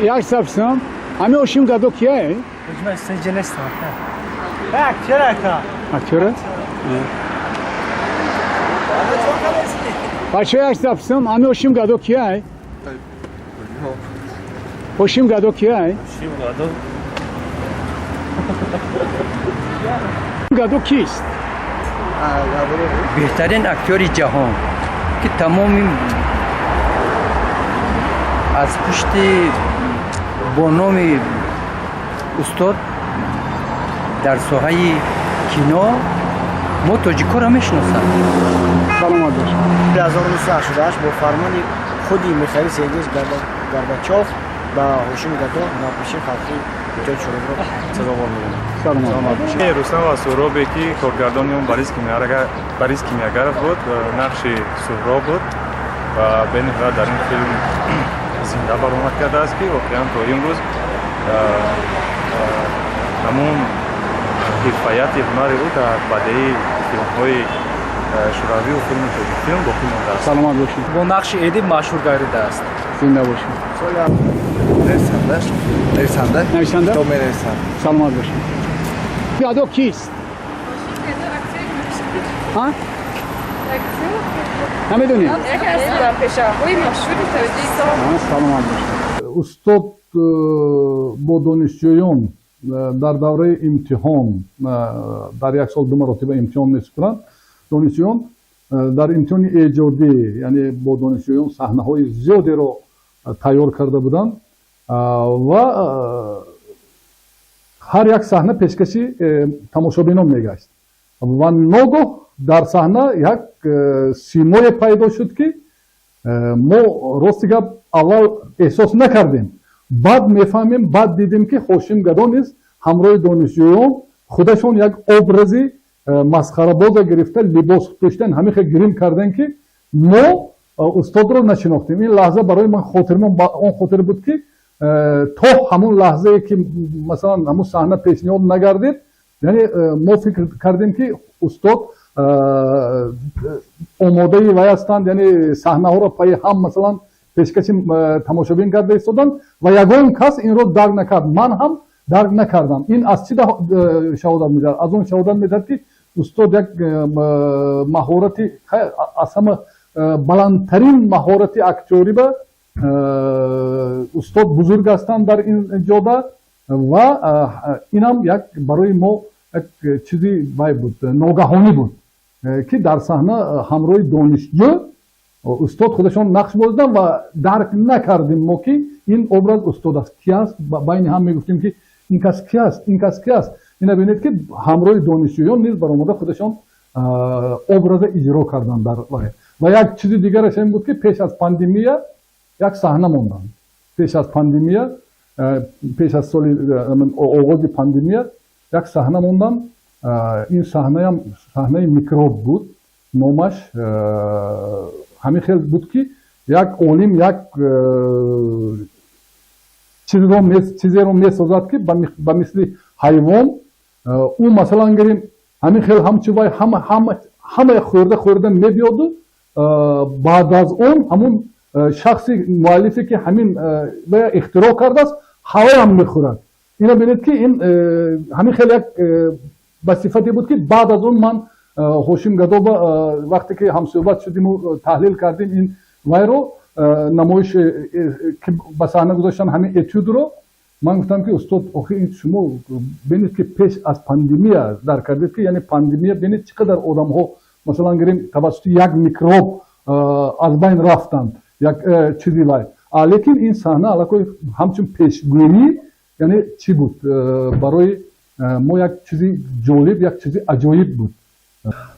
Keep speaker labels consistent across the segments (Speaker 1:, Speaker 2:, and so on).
Speaker 1: Jak sapsam? Hami oshim gado kiya hai?
Speaker 2: Ujma scenista. Aktör aka.
Speaker 1: Aktöre? Bacha jak sapsam? Hami oshim gado kiya hai? Oshim gado kiya hai?
Speaker 2: Shim gado.
Speaker 1: Gado kist?
Speaker 3: بهترین اکتوری جهان که تمام از پشت با نام استاد در ساحه کینا ما تاجیکا را میشناسند.
Speaker 1: سلامت باش.
Speaker 4: 1988 با فرمان خودی میخائیل سیدیش گرداچوف با هوشیم گادو ناپیشی خلقی ایجاد شده رو سزاوار میدونم.
Speaker 1: سلامت باش.
Speaker 5: رستم و سهرابی که کارگردان باریز کیمیاگر بود، نقش سهراب بود و بین در این فیلم زنده برآمد کرده است که واقعا تا امروز همون حرفیت هنری او در بدیهی فیلم‌های شوروی و فیلم باقی مانده است.
Speaker 1: سلامت باشید.
Speaker 2: با نقش ادیب مشهور گردیده است.
Speaker 1: زنده باشید. نویسنده؟
Speaker 4: تو میرسند.
Speaker 1: سلامت باشید. گادو کیست؟ ها؟ نمیدونی؟
Speaker 6: یکی از پیشاهای مشهوری توجیه
Speaker 1: سلامت باشید.
Speaker 7: استاد با دانشجویان در دوره امتحان در یک سال 2 مرتبه امتحان می‌کنند. دانشجویان در امتحان ایجادی یعنی با دانشجویان صحنه‌های زیادی را تیار کرده بودند و هر یک صحنه پیشکشی تماشابینان میگشت و ناگاه در صحنه یک سیمای پیدا شد که ما راستی گپ اول احساس نکردیم، بعد میفهمیم، بعد دیدیم که هاشم گدا نیز همراه دانشجویان خودشون یک ابرازی مسخره باز گرفته لباس پوشیدن همه خیلی گریم کردن که ما استاد رو نشناختیم. این لحظه برای من اون خاطر بود که تا همون لحظه که مثلا همون صحنه پیشنهاد نگردید یعنی ما فکر کردیم که استاد آماده وی هستند، یعنی صحنه ها را پای هم مثلا پیشکش تماشابین کرده ایستادن و یگان کس این رو درک نکرد. من هم درک نکردم. این از چی شهادت میدهد؟ از اون شهادت میدهد که استاد یک مهارتی از همه بلندترین مهارت اکتوری به استاد بزرگ هستند در این جاده و این هم یک برای ما یک چیزی بود، ناگهانی بود که در صحنه همراه دانشجو استاد خودشان نقش بازدن و درک نکردیم ما که این ابراز استاد است. کی است؟ بین هم میگفتیم که این کس کی است، این کس کی است. اینا ببینید که همراه دانشجویان نیز برآمده خودشان ابراز اجرا کردن در و یک چیز دیگرش این بود که پیش از پاندمی یک صحنه موندن. پیش از پاندمی پیش از سال آغاز پاندمی یک صحنه موندن. این صحنه هم صحنه میکروب بود. نامش همین خیلی بود که یک عالم یک چیزی رو میسازد که به مثل حیوان او مثلا گریم همین خیلی همچی وای همه خورده میبیاد و بعد از اون همون شخصی مؤلفی که همین اختراع کرده است هوای هم میخورد. اینا ببینید که این همین خیلی یک بصفتی بود که بعد از اون من هاشم گدا وقتی که هم صحبت شدیم و تحلیل کردیم این وای رو نمایش که به صحنه گذاشتن همین اتود رو من گفتم که استاد آخه شما ببینید که پیش از پاندمی در کردید که یعنی پاندمی ببینید چقدر آدم ها مثلا گریم توسط یک میکروب از بین رفتند یک چیزی وای. لیکن این صحنه علاوه همچون پیشگویی یعنی چی بود برای ما یک چیزی جالب یک چیزی عجایب بود.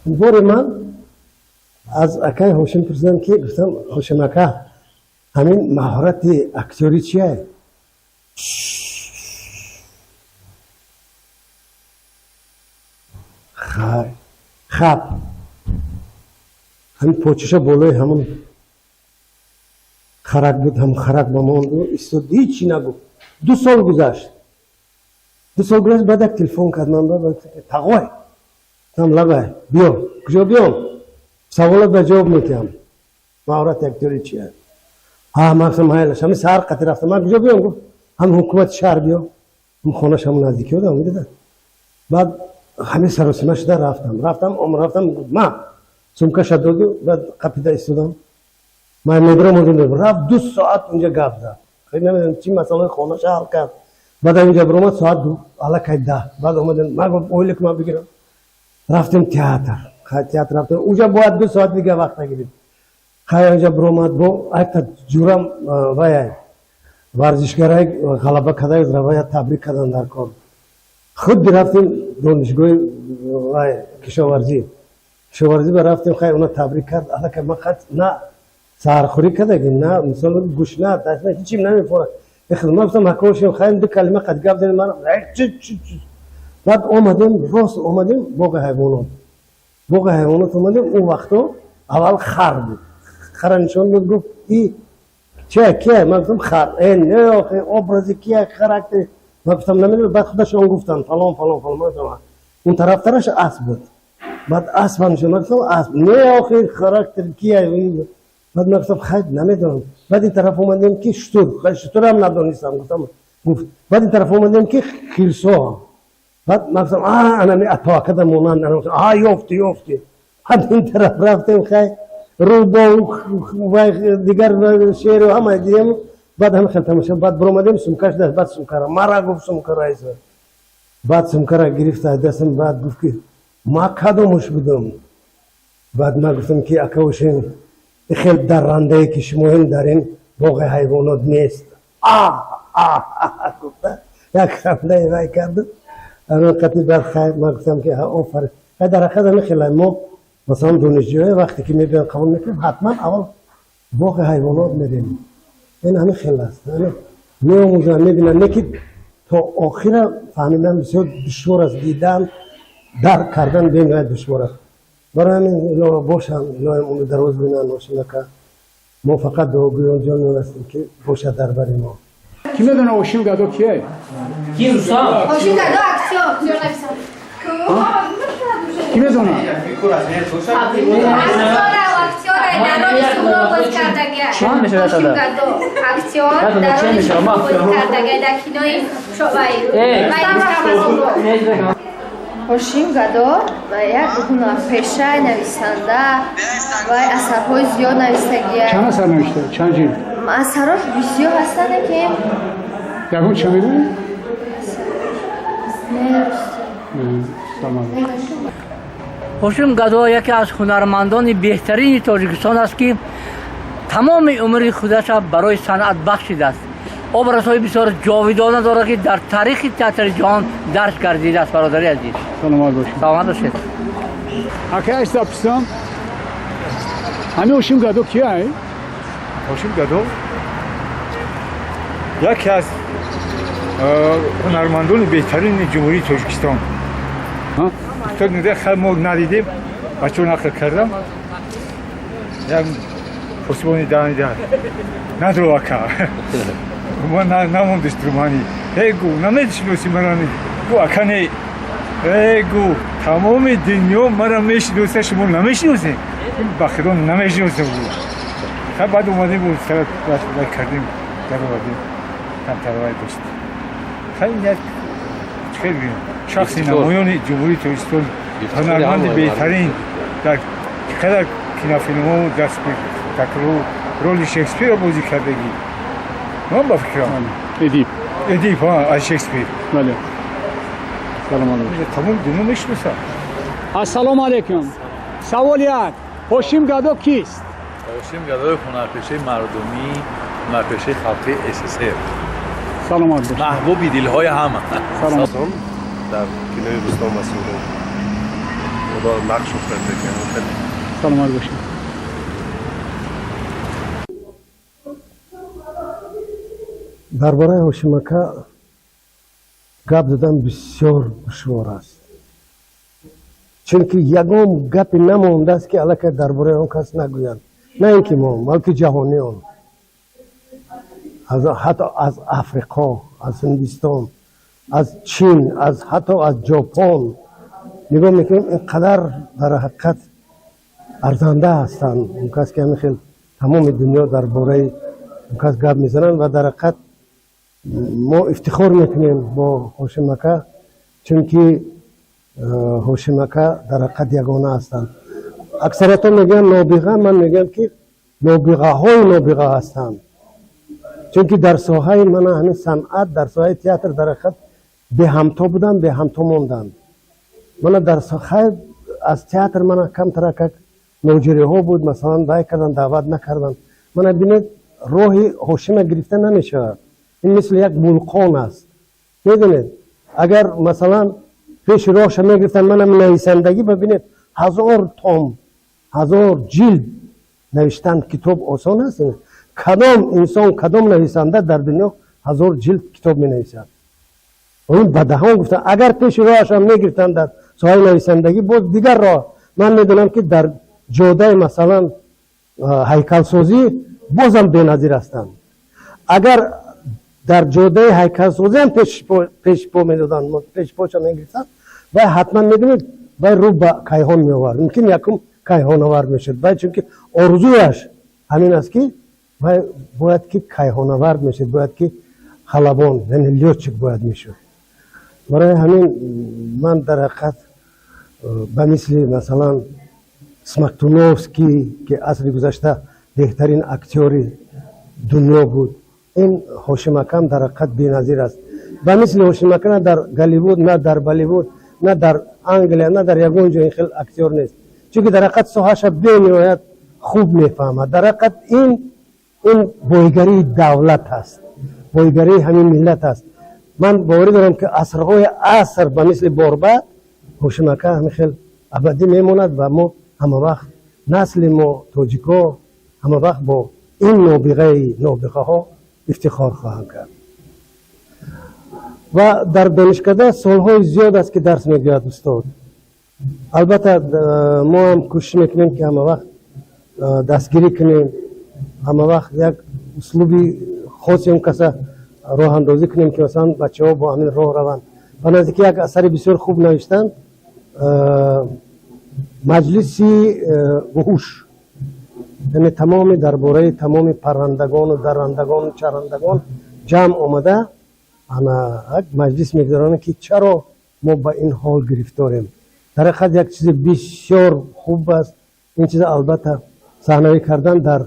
Speaker 4: بار من از اکای هاشم پرسیدم که گفتم هاشم اکا همین مهارت اکتوری چیه؟ خب همین پوچشا بالای همون خرک بود، هم خرک با ما استاد هیچی نگو. 2 سال گذشت. 2 سال گذشت بعد یک تلفن کرد من با تقوی هم لگای بیا کجا بیام سوالات به جواب میتیم مهارت اکتوری چیه؟ ها من گفتم هایلش همین سهر قطع رفتم من کجا بیام گفت هم حکومت شهر بیا اون خونش هم نزدیکی بودم میدیدن بعد همه سر و سیمه شده رفتم ما سمکه شد دادو بعد قپیده ایستادم من میدرم رفت 2 ساعت اونجا گپ زد خیلی نمیدونم چی مسئله خونش حل کرد بعد اینجا برام ساعت 2 الکی 10 بعد اومدن من گفت اویل که من بگیرم رفتیم تئاتر رفتیم اونجا باید 2 ساعت دیگه وقت بگیریم خیلی اینجا برام با یک جورم وای ورزشگرای غلبه کردن روایت تبریک کردن در کار خود رفتیم دانشگاه وای کشاورزی رفتیم خیلی اونا تبریک کرد الکی من خط نه سرخوری کرده نه مثلا گوش نه دست نه هیچی نمیفهمم خدمت گفتم حکومت خیلی 2 کلمه قد گپ زدیم من بعد اومدیم باغ حیوانات اومدیم اون وقتا اول خر بود خر نشون بود گفت ای چه کیه من گفتم خر این نه آخه ابرازی کیه خراکتر من گفتم نمیدونم بعد خودشون گفتن فلان اون طرفش اسب بود بعد اسب هم شما گفتم اسب نه آخه خراکتر کیه بعد من گفتم خیلی نمیدونم بعد این طرف اومدیم که شطور هم ندونستم گفت بعد این طرف اومدیم که خیلسا بعد من گفتم انا می اتاکد مونان انا یافتی بعد این طرف رفتیم خیلی رو با دیگر شیر و همه دیدیم بعد همه خیلی تماشا بعد برآمدیم سمکش دست بعد سمکارا مرا گفت سمکارا ایسا بعد سمکارا گرفت دستم بعد گفت که ما کدومش بدم بعد من گفتم که اکاوشین خیلی درنده که شما هم دارین باغ حیوانات نیست گفته یک خنده وای کرد اما قطعی بعد خیلی من گفتم که آفر در حقیقت همه خیلی ما مثلا دانشجوهای وقتی که میبین قبول میکنیم حتما اول باغ حیوانات میریم این همه خیلی است میاموزن میبینن که تا آخر فهمیدن بسیار دشوار است دیدن درک کردن بین دشوار است برای همین اینا باشن اینا هم اونو دروز بینن باشن که ما فقط دعاگویان جان می‌رسیم که باشه در بری ما
Speaker 1: کی میدونه اوشیم گدو کیه؟
Speaker 3: کی روسا
Speaker 6: Hoje tá do action,
Speaker 1: کی میدونه؟
Speaker 3: چند میشه داده؟
Speaker 6: Hoshim Gado va yak guna pesha navisanda va asarhoy ziyod navistagiya.
Speaker 1: چند اثر نوشته؟ چند جلد؟
Speaker 6: Asarhosh bisyo hastane ke
Speaker 1: یکون چه میدونی؟
Speaker 3: هوشیم گدو یکی از هنرمندان بهترین تاجیکستان است که تمام عمر خودش را برای صنعت بخشیده است. ابرازهای بسیار جاودانه دارد که در تاریخ تئاتر جهان درج گردیده است. برادری عزیز
Speaker 1: سلامت باشید.
Speaker 3: سلامت باشید.
Speaker 1: اکه استاپستان همه اوشیم گدو کیه؟
Speaker 5: هاشیم گدو یکی از هنرمندان بهترین جمهوری تاجیکستان تو ندیده خیلی ما ندیدیم بچه نقل کردم یک پسبانی دانی دار ندرو اکا ما نموندش درمانی گو نمیشنوسی مرا گو اکا نی گو تمام دنیا مرا میشنوسه شما نمیشنوسی بخیران نمیشنوسه بود خیلی بعد اومدیم بود سرت کردیم در اومدیم کم تروای داشت خیلی یک خیلی بیم شخصی نمایان جمهوری تاجیکستان هنرمند بهترین در خیلی کینافیلم ها دست به رول شکسپیر را بازی کردگی من با فکرم ادیب ها از شکسپیر
Speaker 1: بله سلام علیکم
Speaker 5: تمام دنیا میشناسه
Speaker 1: السلام علیکم سوال یک هاشیم گدو کیست؟
Speaker 8: هاشیم گدو هنرپیشه مردمی هنرپیشه خلقی SSR
Speaker 1: سلامت باشید
Speaker 8: محبوبی دلهای همه
Speaker 1: سلام
Speaker 5: در کینای روستا مسئول خدا نقش افتاده که
Speaker 1: سلامت باشید
Speaker 4: درباره هوشیمکا گپ زدن بسیار دشوار است چون که یگام گپی نمانده است که الکی درباره آن کس نگویند نه اینکه ما بلکه جهانیان حتی از افریقا از هندوستان از چین حتی از ژاپن نگاه میکنیم اینقدر در حقیقت ارزنده هستند اون کس که همین تمام دنیا درباره اون کس گپ میزنن و در حقیقت ما افتخار میکنیم با هاشم اکا، چونکه هاشم اکا در حقیقت یگانه هستند. اکثریت میگن نابغه، من میگم که نابغه های نابغه هستند، چونکه در ساحه من همین صنعت، در ساحه تئاتر در حقیقت به همتا بودن، به همتا موندن. من در ساحه از تئاتر من کم ترک نوجری ها بود، مثلا دای کردن دعوت نکردن. من ببینید راه هاشم گرفته نمیشه، این مثل یک بولقان است. میدونید اگر مثلا پیش راهش میگرفتن، منم نویسندگی ببینید 1000 توم 1000 جلد نوشتن کتاب آسان است. کدام انسان کدام نویسنده در دنیا 1000 جلد کتاب می نویسد؟ این بدهان گفتن اگر پیش راهش میگرفتن در ساحه نویسندگی، باز دیگر راه. من میدونم که در جوده مثلا هیکل سازی بازم بی‌نظیر هستند. اگر در جوده هیکل سازی هم پیش پا میدادن، پیش پاچ میگرفتن و حتما میدونید باید رو به کیهان میآورد. ممکن یکم کیهان آور میشد، باید چونکه آرزویش همین است که باید که کیهان آورد میشد، باید که خلبان یعنی لیوچک باید میشد. برای همین من در حقیقت به مثلا سمکتونوفسکی که عصر گذشته بهترین اکتوری دنیا بود، این هاشم اکا در حقیقت بی‌نظیر است. به مثل هاشم اکا نه در گالیوود، نه در بالیوود، نه در انگلیا، نه در یگان جای خیلی اکتور نیست، چون در حقیقت ساحه‌اش بینهایت خوب میفهمد. در حقیقت این بایگری دولت است، بایگری همین ملت است. من باوری دارم که عصرهای عصر به مثل باربد هاشم اکا همین خیلی ابدی میموند و ما همه وقت نسل ما تاجیکا همه وقت با این نابغه ها افتخار خواهند کرد. و در دانشکده سالهای زیاد است که درس میگوید استاد. البته ما هم کوشش میکنیم که همه وقت دستگیری کنیم، همه وقت یک اسلوبی خاصی اون کسا راه اندازی کنیم که مثلا بچه ها با همین راه روند. و نزدیک یک اثر بسیار خوب نوشتن، مجلسی وحوش، یعنی تمام درباره تمام پرندگان و درندگان و چرندگان جمع آمده انا یک مجلس میگذارن که چرا ما به این حال گرفتاریم. در حقیقت یک چیز بسیار خوب است. این چیز البته صحنه‌ای کردن در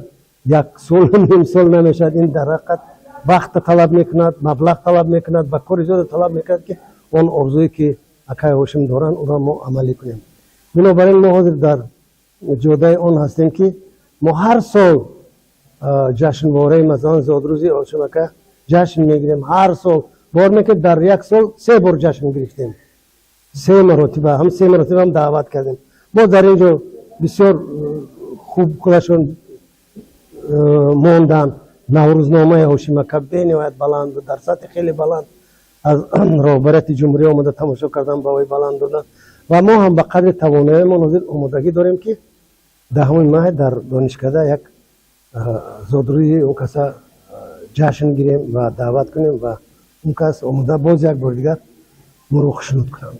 Speaker 4: یک سال نیم سال نمیشد. این در حقیقت وقت طلب میکند، مبلغ طلب میکند و کار زیاد طلب میکند که اون آرزویی که اکای هاشم دارن اون را ما عملی کنیم. بنابراین ما حاضر در جوده اون هستیم که ما هر سال جشنواره مثلا زادروزی هاشم اکا جشن میگیریم. هر سال بار میکه در یک سال 3 بار جشن گرفتیم، 3 مرتبه هم دعوت کردیم. ما در اینجا بسیار خوب خودشون موندن. نوروزنامه هاشم اکا بنهایت بلند و در سطح خیلی بلند از رهبرت جمهوری آمده تماشا کردن با وی بلند دادن و ما هم به قدر توانایی ما حاضر آمادگی داریم که 10 ماه در دانشکده یک زادروزی اون کسا جشن گیریم و دعوت کنیم و اون کس آماده باز یک بار دیگر ما رو خشنود کنند.